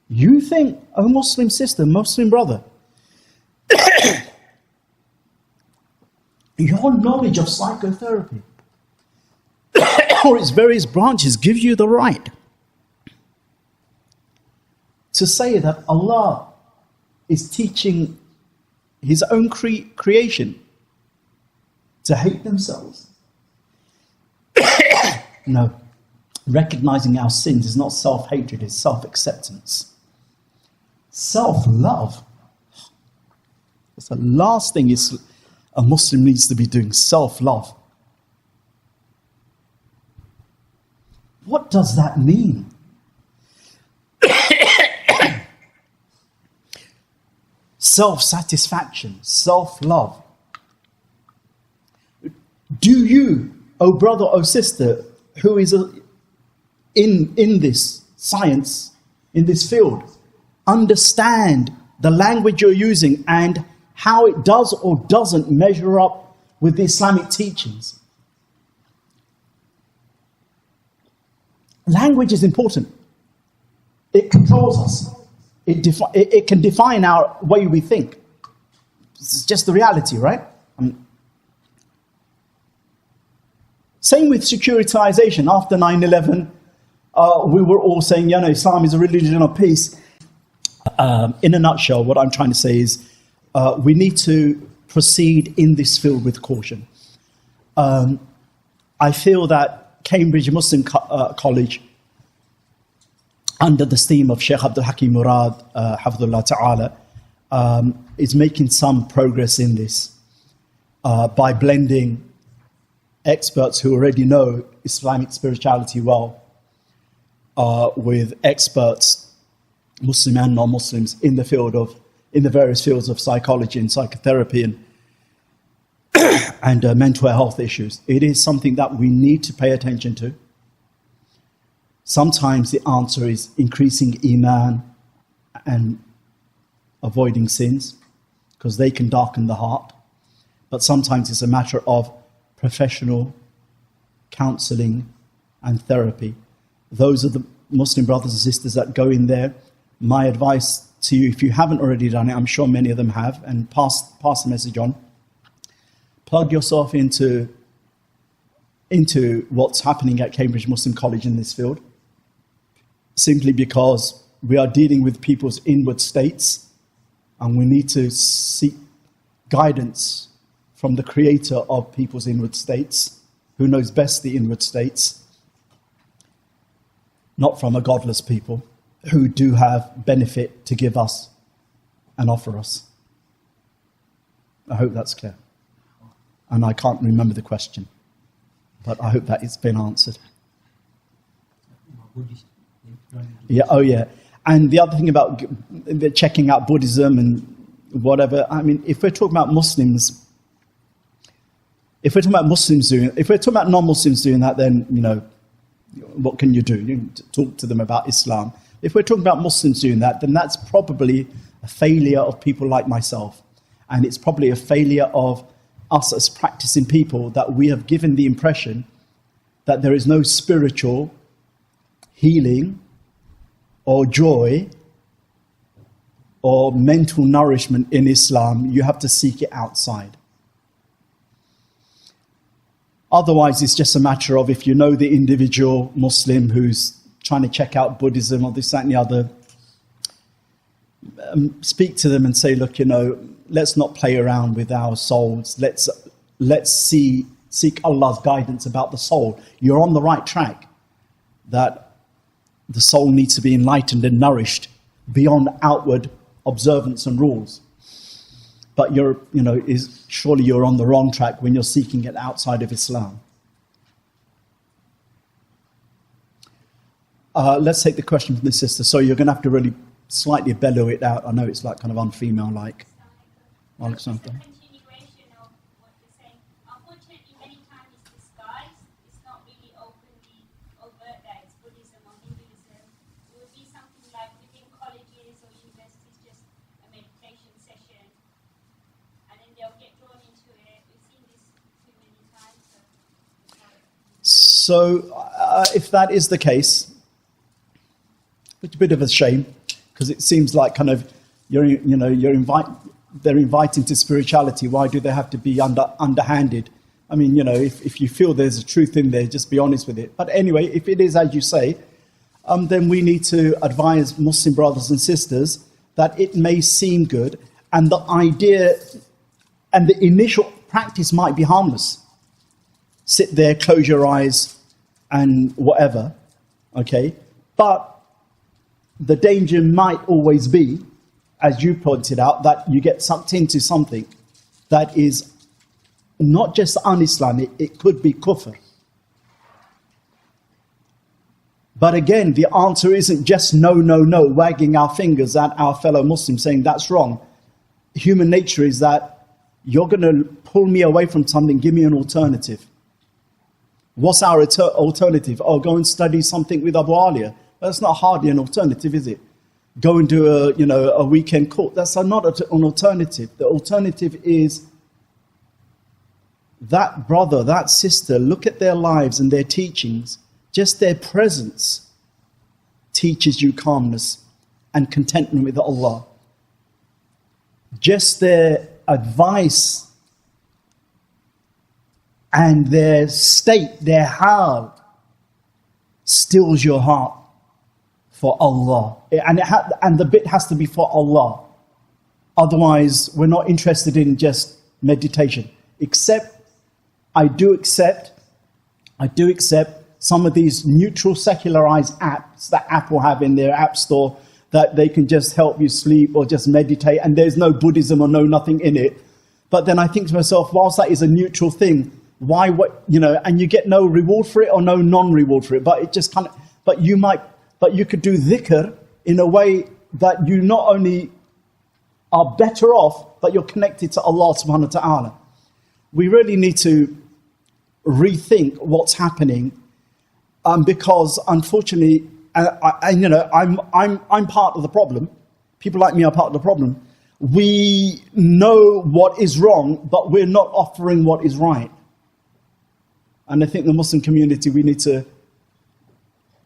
You think, oh, Muslim sister, Muslim brother, your knowledge of psychotherapy or its various branches give you the right to say that Allah is teaching His own creation to hate themselves? No. Recognizing our sins is not self-hatred, it's self-acceptance. Self-love. It's the last thing a Muslim needs to be doing, self-love. What does that mean? Self-satisfaction, self-love. Do you, oh brother, oh sister, who is in this science, in this field, understand the language you're using and how it does or doesn't measure up with the Islamic teachings? Language is important. It controls us. It can define our way we think. It's just the reality, right? Same with securitization. After 9/11, we were all saying, you know, Islam is a religion of peace. In a nutshell, what I'm trying to say is we need to proceed in this field with caution. I feel that Cambridge Muslim College, under the steam of Sheikh Abdul Hakim Murad, Hafidhullah Ta'ala, is making some progress in this by blending experts who already know Islamic spirituality well with experts, Muslim and non-Muslims, in the various fields of psychology and psychotherapy and mental health issues. It is something that we need to pay attention to. Sometimes the answer is increasing Iman and avoiding sins, because they can darken the heart. But sometimes it's a matter of professional counseling and therapy. Those are the Muslim brothers and sisters that go in there. My advice to you, if you haven't already done it, I'm sure many of them have, and pass the message on. Plug yourself into what's happening at Cambridge Muslim College in this field, simply because we are dealing with people's inward states, and we need to seek guidance from the creator of people's inward states, who knows best the inward states, not from a godless people who do have benefit to give us and offer us. I hope that's clear. And I can't remember the question, but I hope that it's been answered. Yeah, oh yeah. And the other thing about checking out Buddhism and whatever, I mean, if we're talking about Muslims, if we're talking about non-Muslims doing that, then, you know, what can you do? You talk to them about Islam. If we're talking about Muslims doing that, then that's probably a failure of people like myself. And it's probably a failure of us as practicing people, that we have given the impression that there is no spiritual healing or joy or mental nourishment in Islam. You have to seek it outside. Otherwise, it's just a matter of, if you know the individual Muslim who's trying to check out Buddhism or this, that, and the other, speak to them and say, look, you know, let's not play around with our souls. Let's seek Allah's guidance about the soul. You're on the right track, that the soul needs to be enlightened and nourished beyond outward observance and rules. But surely you're on the wrong track when you're seeking it outside of Islam. Let's take the question from the sister. So you're going to have to really slightly bellow it out. I know it's like kind of unfemale-like. Just a continuation of what you're saying. Unfortunately, many times it's disguised. It's not really openly overt that it's Buddhism or Hinduism. It would be something like within colleges or universities, just a meditation session, and then they'll get drawn into it. We've seen this too many times. So if that is the case, it's a bit of a shame, because it seems like kind of they're inviting to spirituality. Why do they have to be underhanded? I mean, if you feel there's a truth in there, just be honest with it. But anyway, if it is as you say, then we need to advise Muslim brothers and sisters that it may seem good, and the idea and the initial practice might be harmless. Sit there, close your eyes, and whatever, okay? But the danger might always be, as you pointed out, that you get sucked into something that is not just un-Islamic, it could be kufr. But again, the answer isn't just no, no, no, wagging our fingers at our fellow Muslims saying that's wrong. Human nature is that you're going to pull me away from something, give me an alternative. What's our alternative? Oh, go and study something with Abu Aaaliyah. That's not hardly an alternative, is it? Go and do a weekend court. That's not an alternative. The alternative is that brother, that sister, look at their lives and their teachings. Just their presence teaches you calmness and contentment with Allah. Just their advice and their state, their hal, stills your heart for Allah. And the bit has to be for Allah. Otherwise, we're not interested in just meditation. I do accept some of these neutral secularized apps that Apple have in their app store, that they can just help you sleep or just meditate, and there's no Buddhism or no nothing in it. But then I think to myself, whilst that is a neutral thing, and you get no reward for it or no non-reward for it, but it just kind of, but you could do dhikr in a way that you not only are better off, but you're connected to Allah subhanahu wa ta'ala. We really need to rethink what's happening, because unfortunately, I'm part of the problem. People like me are part of the problem. We know what is wrong, but we're not offering what is right. And I think the Muslim community, we need to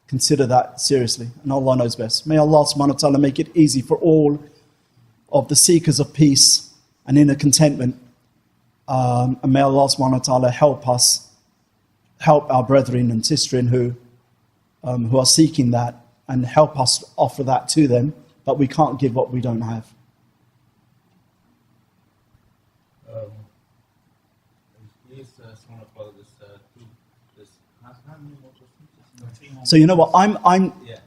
consider that seriously. And Allah knows best. May Allah subhanahu wa ta'ala make it easy for all of the seekers of peace and inner contentment. And may Allah subhanahu wa ta'ala help our brethren and sistren who are seeking that, and help us offer that to them. But we can't give what we don't have. So you know what?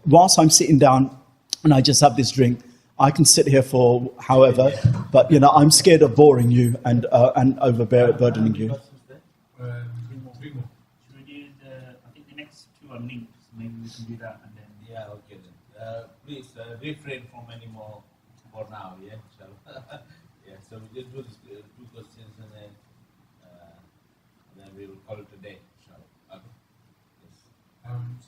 Whilst I'm sitting down and I just have this drink, I can sit here for however. But I'm scared of boring you and overburdening you. Should we do I think the next two are linked, so maybe we can do that and then. Yeah, okay then. Please refrain from any more for now, yeah? Yeah, so we just do these two questions and then we will call it a day. Okay. Yes.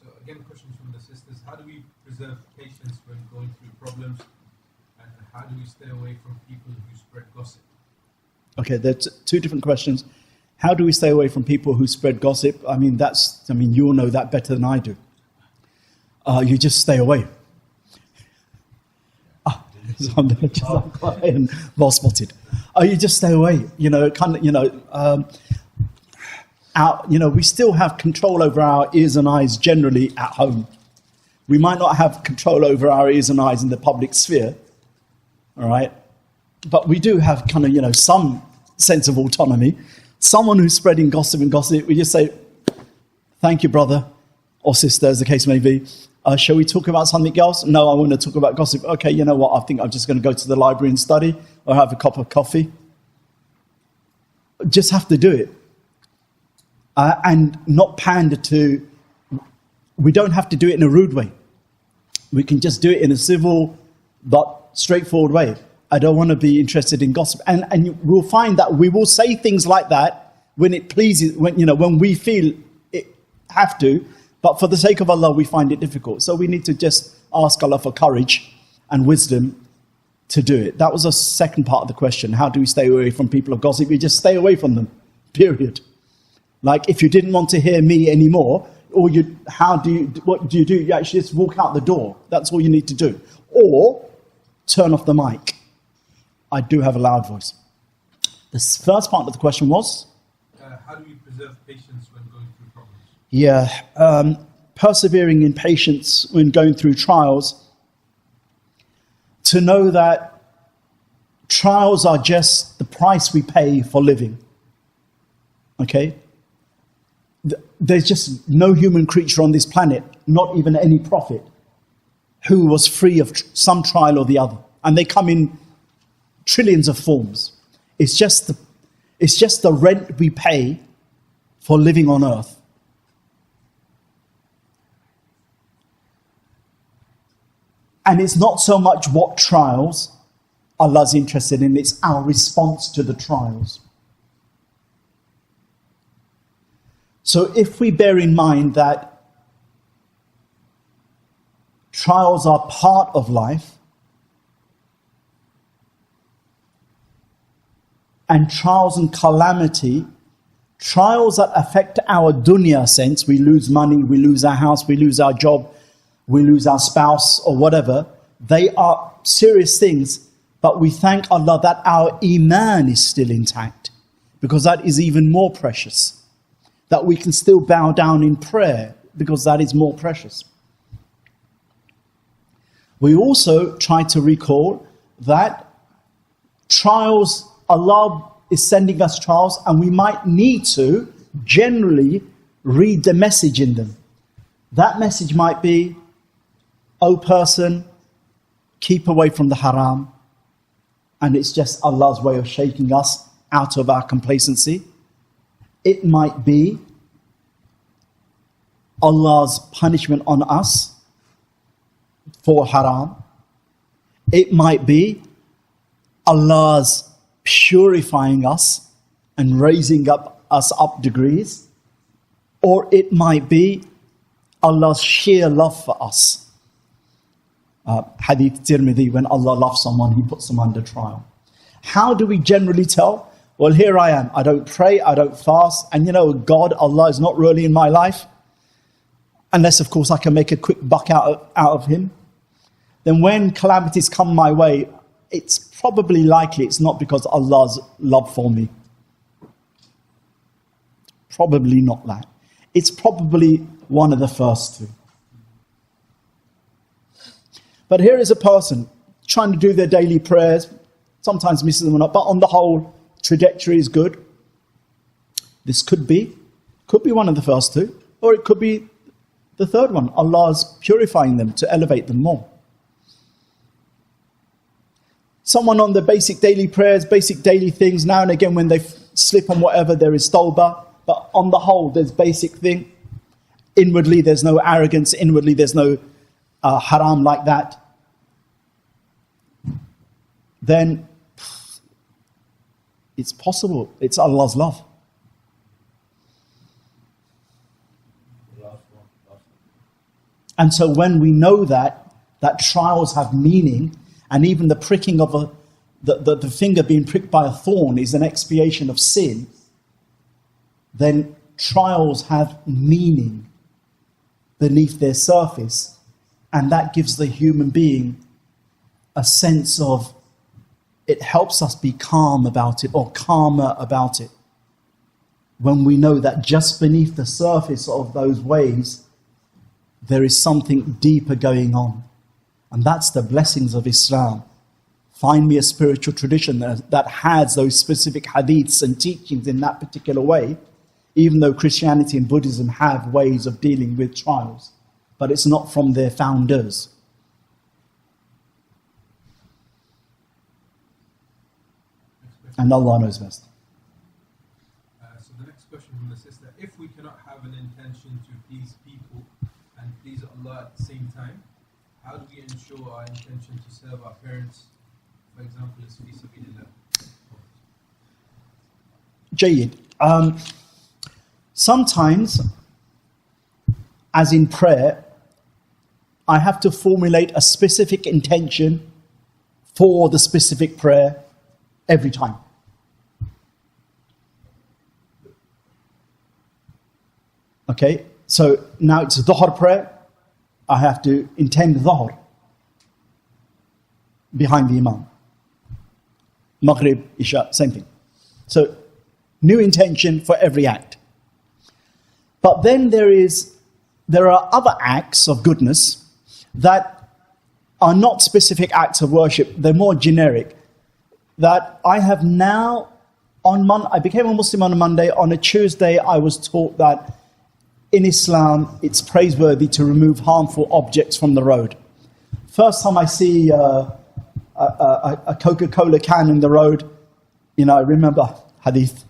So again, questions from the sisters. How do we preserve patience when going through problems? And how do we stay away from people who spread gossip? Okay, there's two different questions. How do we stay away from people who spread gossip? I mean, you all know that better than I do. You just stay away. Well spotted. You just stay away. We still have control over our ears and eyes generally at home. We might not have control over our ears and eyes in the public sphere, all right? But we do have some sense of autonomy. Someone who's spreading gossip, we just say, thank you, brother or sister, as the case may be. Shall we talk about something else? No, I want to talk about gossip. Okay, you know what? I think I'm just going to go to the library and study or have a cup of coffee. Just have to do it. And not pander to... We don't have to do it in a rude way. We can just do it in a civil, but straightforward way. I don't want to be interested in gossip. And we'll find that we will say things like that when it pleases, when we feel it have to, but for the sake of Allah, we find it difficult. So we need to just ask Allah for courage and wisdom to do it. That was the second part of the question. How do we stay away from people of gossip? We just stay away from them, period. Like if you didn't want to hear me anymore, what do you do? You actually just walk out the door. That's all you need to do. Or turn off the mic. I do have a loud voice. The first part of the question was? How do we preserve patience when going through problems? Yeah, persevering in patience when going through trials. To know that trials are just the price we pay for living. Okay? There's just no human creature on this planet, not even any prophet, who was free of some trial or the other. And they come in trillions of forms. It's just the rent we pay for living on earth. And it's not so much what trials Allah's interested in, it's our response to the trials. So if we bear in mind that trials are part of life, and trials and calamity, trials that affect our dunya sense, we lose money, we lose our house, we lose our job, we lose our spouse or whatever, they are serious things, but we thank Allah that our iman is still intact, because that is even more precious. That we can still bow down in prayer, because that is more precious. We also try to recall that trials, Allah is sending us trials, and we might need to generally read the message in them. That message might be, "O person, keep away from the haram." And it's just Allah's way of shaking us out of our complacency. It might be Allah's punishment on us for haram. It might be Allah's purifying us and raising us up degrees. Or it might be Allah's sheer love for us. Hadith Tirmidhi, when Allah loves someone, He puts them under trial. How do we generally tell? Well, here I am. I don't pray, I don't fast. And God, Allah is not really in my life. Unless, of course, I can make a quick buck out of Him. Then when calamities come my way, it's probably likely it's not because Allah's love for me. Probably not that. It's probably one of the first two. But here is a person trying to do their daily prayers, sometimes misses them or not, but on the whole, trajectory is good. This could be one of the first two, or it could be the third one. Allah's purifying them to elevate them more. Someone on the basic daily prayers, basic daily things, now and again when they slip on whatever, there is tawbah, but on the whole, there's basic thing. Inwardly, there's no arrogance. Inwardly, there's no haram like that. Then it's possible. It's Allah's love. And so when we know that trials have meaning, and even the pricking of the finger being pricked by a thorn is an expiation of sin, then trials have meaning beneath their surface. And that gives the human being a sense of, it helps us be calm about it, or calmer about it. When we know that just beneath the surface of those waves, there is something deeper going on. And that's the blessings of Islam. Find me a spiritual tradition that has those specific hadiths and teachings in that particular way, even though Christianity and Buddhism have ways of dealing with trials. But it's not from their founders. And Allah knows best. So the next question from the sister: if we cannot have an intention to please people and please Allah at the same time, how do we ensure our intention to serve our parents, for example, is fi sabilillah? Jayyid. Sometimes, as in prayer, I have to formulate a specific intention for the specific prayer every time. Okay, so now it's a dhuhr prayer. I have to intend dhuhr behind the imam. Maghrib, Isha, same thing. So, new intention for every act. But then there are other acts of goodness that are not specific acts of worship. They're more generic. That I have now, I became a Muslim on a Monday. On a Tuesday, I was taught that in Islam, it's praiseworthy to remove harmful objects from the road. First time I see a Coca-Cola can in the road, I remember hadith.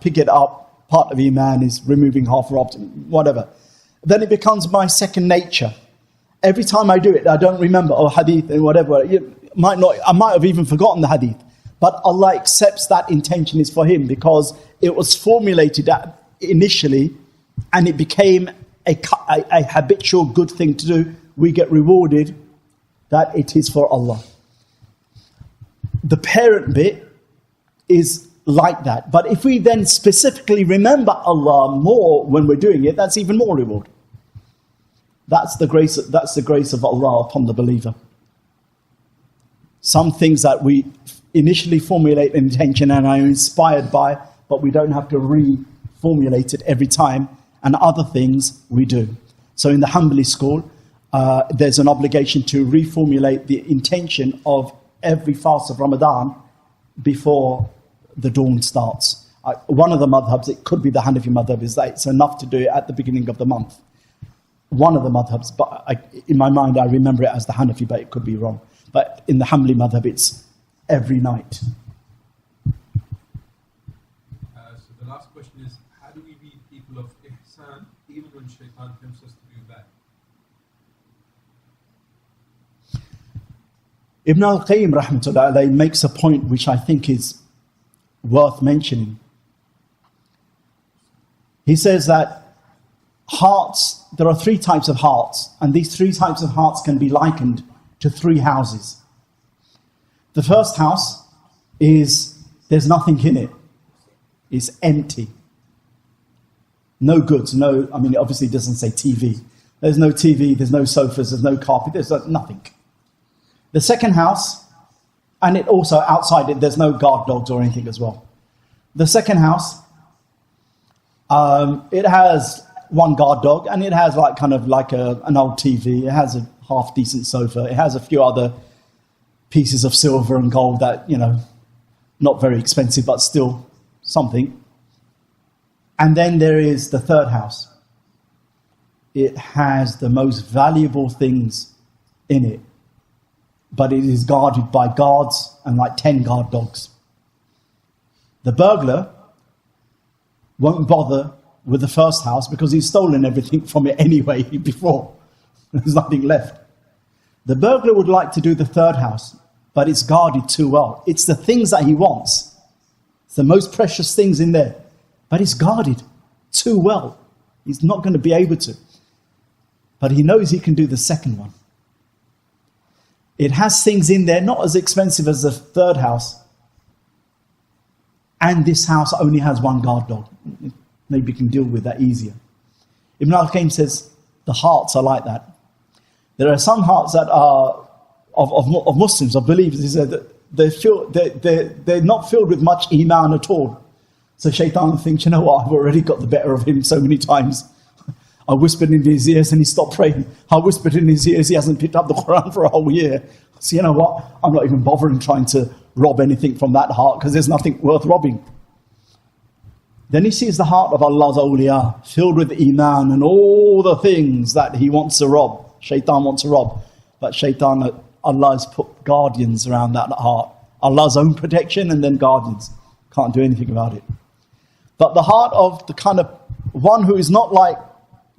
Pick it up. Part of Iman is removing half object, whatever. Then it becomes my second nature. Every time I do it, I don't remember, hadith and whatever. I might have even forgotten the hadith. But Allah accepts that intention is for Him because it was formulated initially and it became a habitual good thing to do. We get rewarded that it is for Allah. The parent bit is like that. But if we then specifically remember Allah more when we're doing it, that's even more reward. That's the grace of Allah upon the believer. Some things that we initially formulate an intention and are inspired by, but we don't have to reformulate it every time, and other things we do. So in the Hanbali school, there's an obligation to reformulate the intention of every fast of Ramadan before the dawn starts. One of the madhabs, it could be the Hanafi madhab, is that it's enough to do it at the beginning of the month. One of the madhabs, but in my mind I remember it as the Hanafi, but it could be wrong. But in the Hanbali madhab, it's every night. So the last question is, how do we be people of ihsan even when shaitan tempts us to do bad? Ibn al-Qayyim rahmatullah alayhi makes a point which I think is worth mentioning. He says that hearts, there are three types of hearts, and these three types of hearts can be likened to three houses. The first house is, there's nothing in it. It's empty. No goods, it obviously doesn't say TV. There's no TV, there's no sofas, there's no carpet, there's nothing. The second house, and it also outside it, there's no guard dogs or anything as well. The second house, it has one guard dog, and it has an old TV. It has a half decent sofa. It has a few other pieces of silver and gold that, not very expensive, but still something. And then there is the third house. It has the most valuable things in it, but it is guarded by guards and 10 guard dogs. The burglar won't bother with the first house because he's stolen everything from it anyway before. There's nothing left. The burglar would like to do the third house, but it's guarded too well. It's the things that he wants. It's the most precious things in there, but it's guarded too well. He's not going to be able to. But he knows he can do the second one. It has things in there not as expensive as the third house. And this house only has one guard dog. Maybe you can deal with that easier. Ibn al-Qayyim says the hearts are like that. There are some hearts that are of Muslims, of believers. He said that they're not filled with much iman at all. So shaitan thinks, I've already got the better of him so many times. I whispered in his ears and he stopped praying. I whispered in his ears, he hasn't picked up the Quran for a whole year. So you know what? I'm not even bothering trying to rob anything from that heart because there's nothing worth robbing. Then he sees the heart of Allah's Aaaliyah filled with iman and all the things that he wants to rob. Shaitan wants to rob. But Allah has put guardians around that heart. Allah's own protection and then guardians. Can't do anything about it. But the heart of the kind of one who is not like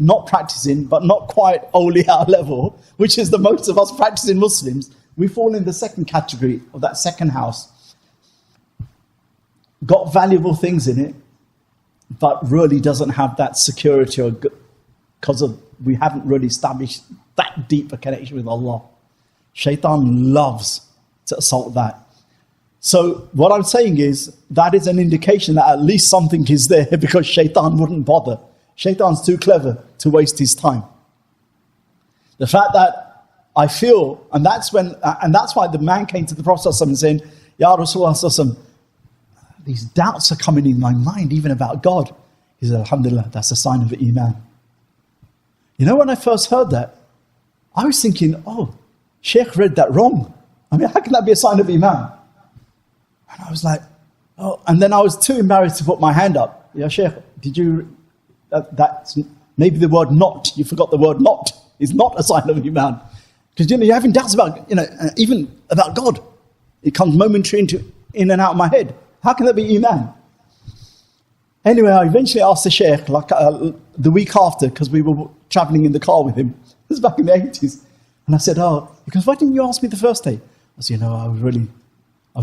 not practicing, but not quite awliya level, which is the most of us practicing Muslims, we fall in the second category of that second house. Got valuable things in it, but really doesn't have that security or because we haven't really established that deep a connection with Allah. Shaitan loves to assault that. So what I'm saying is, that is an indication that at least something is there, because Shaitan wouldn't bother. Shaitan's too clever to waste his time. The fact that I feel, and that's why the man came to the Prophet ﷺ saying, Ya Rasulullah, these doubts are coming in my mind, even about God. He said, Alhamdulillah, that's a sign of Iman. You know, when I first heard that, I was thinking, oh, Shaykh read that wrong. I mean, how can that be a sign of Iman? And I was like, oh, and then I was too embarrassed to put my hand up. Yeah, Shaykh, did you, that's maybe the word not, you forgot the word not, is not a sign of Iman. Because, you're having doubts about, even about God. It comes momentary in and out of my head. How can that be Iman? Anyway, I eventually asked the Shaykh, the week after, because we were traveling in the car with him. This was back in the 80s. And I said, because why didn't you ask me the first day? I said, I was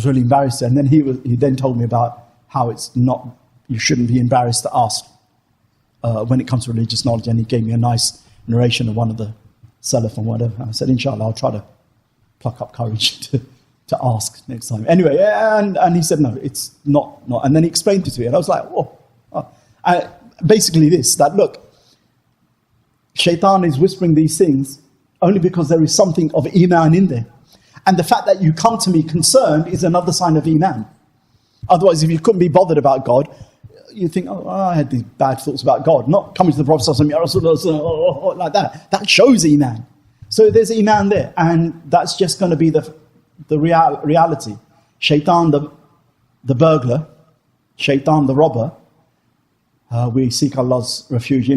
really embarrassed. And then he then told me about how it's not, you shouldn't be embarrassed to ask when it comes to religious knowledge. And he gave me a nice narration of one of the Salaf and whatever. And I said, inshallah, I'll try to pluck up courage to ask next time. Anyway, and he said, no, it's not. And then he explained it to me. And I was like, whoa. Basically that look, Shaitan is whispering these things only because there is something of Iman in there. And the fact that you come to me concerned is another sign of Iman. Otherwise, if you couldn't be bothered about God, you think, I had these bad thoughts about God. Not coming to the Prophet like that. That shows Iman. So there's Iman there. And that's just going to be the reality. Shaitan, the burglar, Shaitan, the robber, we seek Allah's refuge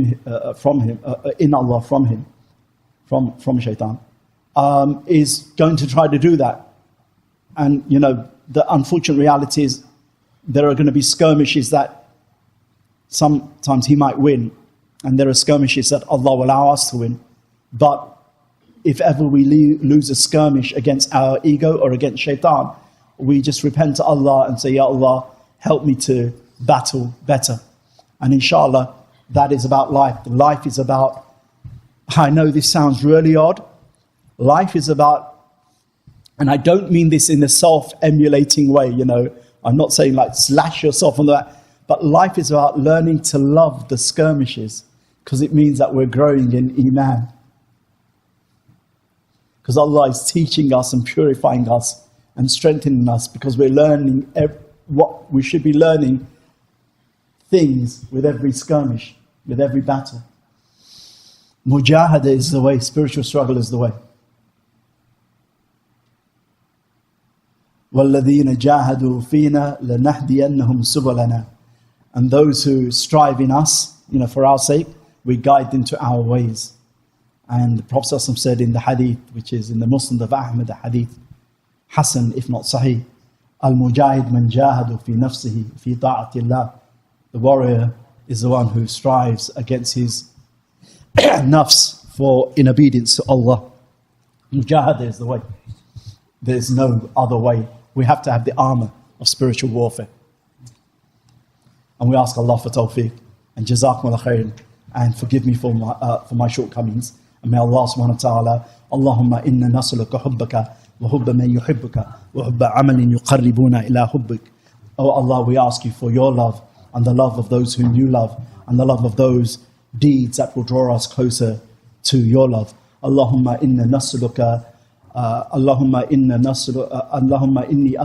from him, in Allah from him, from Shaitan, is going to try to do that. And, the unfortunate reality is there are going to be skirmishes that sometimes he might win, and there are skirmishes that Allah will allow us to win. But if ever we lose a skirmish against our ego or against Shaitan, we just repent to Allah and say, Ya Allah, help me to battle better. And inshallah, that is about life. Life is about, I know this sounds really odd, life is about, and I don't mean this in a self-emulating way, I'm not saying like slash yourself on that, but life is about learning to love the skirmishes, because it means that we're growing in Iman. Because Allah is teaching us and purifying us and strengthening us, because we're learning what we should be learning, things with every skirmish, with every battle. Mujahada is the way, spiritual struggle is the way. وَالَّذِينَ جَاهَدُوا فِينَا لَنَهْدِيَنَّهُمْ سُبُلَنَا. And those who strive in us, for our sake, we guide them to our ways. And the Prophet ﷺ said in the hadith, which is in the Musnad of Ahmad, the hadith, Hasan, if not Sahih, Al-Mujahid man jahadu fi nafsihi fi ta'atillah. The warrior is the one who strives against his nafs in obedience to Allah. Mujahada is the way. There's no other way. We have to have the armor of spiritual warfare. And we ask Allah for tawfiq and jazakumullah khairan, and forgive me for my shortcomings. And may Allah subhanahu wa ta'ala, Allahumma inna nas'aluka hubbaka wa hubba man yuhibbuka wa hubba amalin yuqarribuna ila hubbik. Oh Allah, we ask you for your love and the love of those whom you love, and the love of those deeds that will draw us closer to your love. Allahumma inna nas'aluka Allahumma inni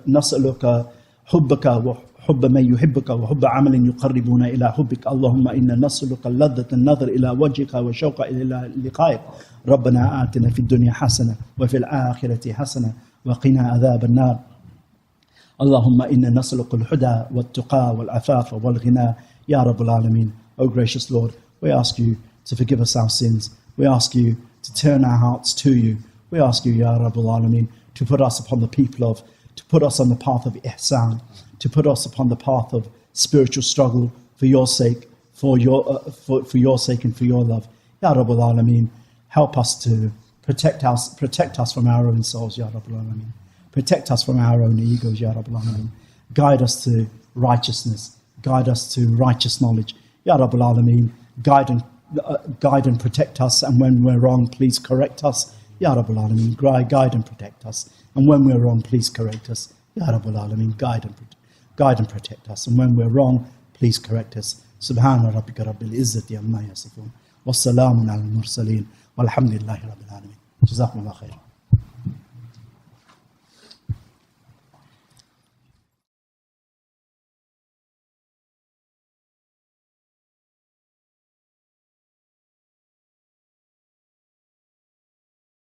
nas'aluka hubbaka wa hubba man yuhibbuka wa hubba amalin yuqarribuna ila hubbik. Allahumma inna nas'aluka laddat an-nadhr ila wajhika wa shawqa ila liqa'ik. Rabbana atina fid dunya hasana wa fil akhirati hasana wa qina adhab an-nar. Allahumma inna nas'aluka al-huda wat-tuqa wal-afafa wal-ghina ya rabbal alameen. O gracious Lord, we ask you to forgive us our sins. We ask you to turn our hearts to you. We ask you, Ya Rabbal Alameen, to put us upon the to put us on the path of ihsan, to put us upon the path of spiritual struggle for your sake, for your sake and for your love. Ya Rabbal Alameen, help us to protect us from our own souls, Ya Rabbal Alameen. Protect us from our own egos, Ya Rabbal Alameen. Guide us to righteousness. Guide us to righteous knowledge. Ya Rabbal Alameen, guide and protect us, and when we're wrong, please correct us. Ya Rabbal Alameen, guide and protect us. And when we're wrong, please correct us. Ya Rabbal Alameen, guide and protect us. And when we're wrong, please correct us. Subhana rabbika rabbil izzati amma yasifun. Wassalamun ala al-mursaleen. Walhamdulillahi rabbil alameen. Jazakumullah khair.